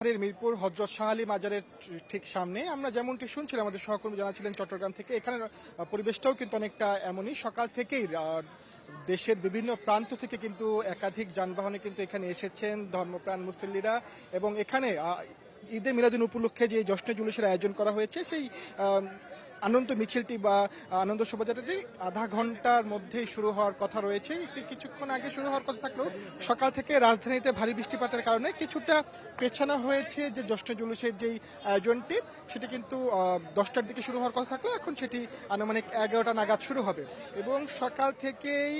মিরপুর হযরত শাহ আলী মাজারের ঠিক সামনে আমরা যেমনটি শুনছিলাম, আমাদের সহকর্মী জানাচ্ছিলেন চট্টগ্রাম থেকে। এখানে পরিবেশটাও কিন্তু অনেকটা এমনই। সকাল থেকেই দেশের বিভিন্ন প্রান্ত থেকে কিন্তু একাধিক যানবাহনে কিন্তু এখানে এসেছেন ধর্মপ্রাণ মুসল্লিরা। এবং এখানে ঈদে মিলাদুন উপলক্ষে যে জশ্নে জুলুসের আয়োজন করা হয়েছে, সেই আনন্দ মিছিলটি বা আনন্দ শোভাযাত্রাটি আধা ঘন্টার মধ্যেই শুরু হওয়ার কথা রয়েছে। কিছুক্ষণ আগে শুরু হওয়ার কথা থাকলেও সকাল থেকে রাজধানীতে ভারী বৃষ্টিপাতের কারণে কিছুটা পেছানো হয়েছে যে জশ্নে জুলুসের যেই আয়োজনটি, সেটি কিন্তু 10টার দিকে শুরু হওয়ার কথা থাকলেও এখন সেটি আনুমানিক 11টা নাগাদ শুরু হবে। এবং সকাল থেকেই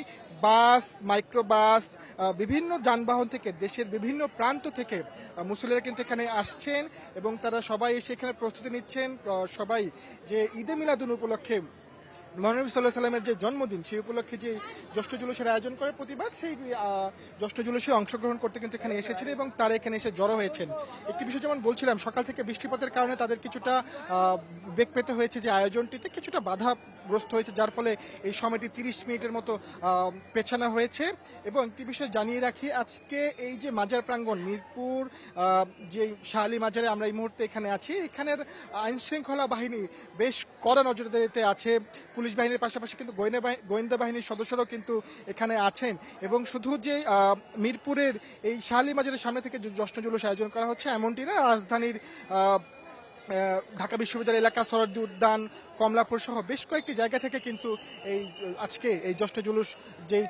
বাস, মাইক্রোবাস, বিভিন্ন যানবাহন থেকে দেশের বিভিন্ন প্রান্ত থেকে মুসল্লিরা কিন্তু এখানে আসছেন এবং তারা সবাই এসে এখানে প্রস্তুতি নিচ্ছেন। সবাই যে ঈদে মিলাদুন উপলক্ষে মহানবী সাল্লাল্লাহু আলাইহি সাল্লামের যে জন্মদিন, সেই উপলক্ষে যে জশ্ন জুলুসের আয়োজন করে প্রতিবার, সেই জশ্ন জুলুসে অংশগ্রহণ করতে কিন্তু এখানে এসেছেন এবং তারা এখানে এসে জড়ো হয়েছেন। একটি বিষয় যেমন বলছিলাম, সকাল থেকে বৃষ্টিপাতের কারণে তাদের কিছুটা বেগ পেতে হয়েছে, যে আয়োজনটিতে কিছুটা বাধাগ্রস্ত হয়েছে, যার ফলে এই সময়টি 30 মিনিটের মতো পেছানো হয়েছে। এবং একটি বিষয় জানিয়ে রাখি, আজকে এই যে মাজার প্রাঙ্গণ মিরপুর যে শাহ আলী মাজারে আমরা এই মুহূর্তে এখানে আছি, এখানের আইনশৃঙ্খলা বাহিনী বেশ কড়া নজরদারিতে আছে। পুলিশ বাহিনীর পাশাপাশি কিন্তু গোয়েন্দা বাহিনীর সদস্যরাও কিন্তু এখানে আছেন। এবং শুধু যে মিরপুরের এই শাহ আলী মাজারের সামনে থেকে জশ্ন জুলুস আয়োজন করা হচ্ছে এমনটি না, রাজধানীর ঢাকা বিশ্ববিদ্যালয় এলাকা, সরোয়ার্দী উদ্যান, কমলাপুর সহ বেশ কয়েকটি জায়গা থেকে কিন্তু এই আজকে এই জশ্ন জুলুস যেই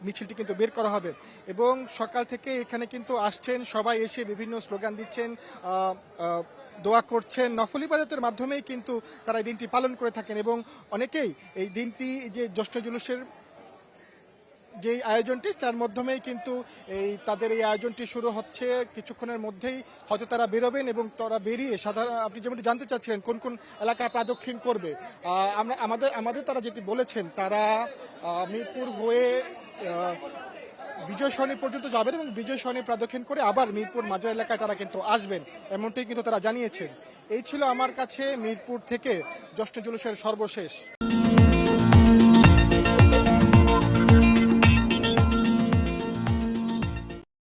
মিছিলটি কিন্তু বের করা হবে। এবং সকাল থেকে এখানে কিন্তু আসছেন সবাই, এসে বিভিন্ন স্লোগান দিচ্ছেন, দোয়া করছেন, নফল ইবাদতের মাধ্যমেই কিন্তু তারা এই দিনটি পালন করে থাকেন। এবং অনেকেই এই দিনটি যে জশ্ন জুলুসের যে আয়োজনটি, তার মাধ্যমেই কিন্তু তাদের এই আয়োজনটি শুরু হচ্ছে। কিছুক্ষণের মধ্যেই হয়তো তারা বেরোবেন এবং তারা বেরিয়ে সাধারণ, আপনি যেমনটি জানতে চাচ্ছিলেন কোন কোন এলাকায় প্রদক্ষিণ করবে, আমাদের তারা যেটি বলেছেন, তারা মিরপুর হয়ে বিজয় সরণি পর্যন্ত যাবেন এবং বিজয় সরণি প্রদক্ষিণ করে আবার মিরপুর মাজার এলাকায় তারা কিন্তু আসবেন, এমনটাই কিন্তু তারা জানিয়েছেন। এই ছিল আমার কাছে মিরপুর থেকে জশ্ন জুলুসের সর্বশেষ।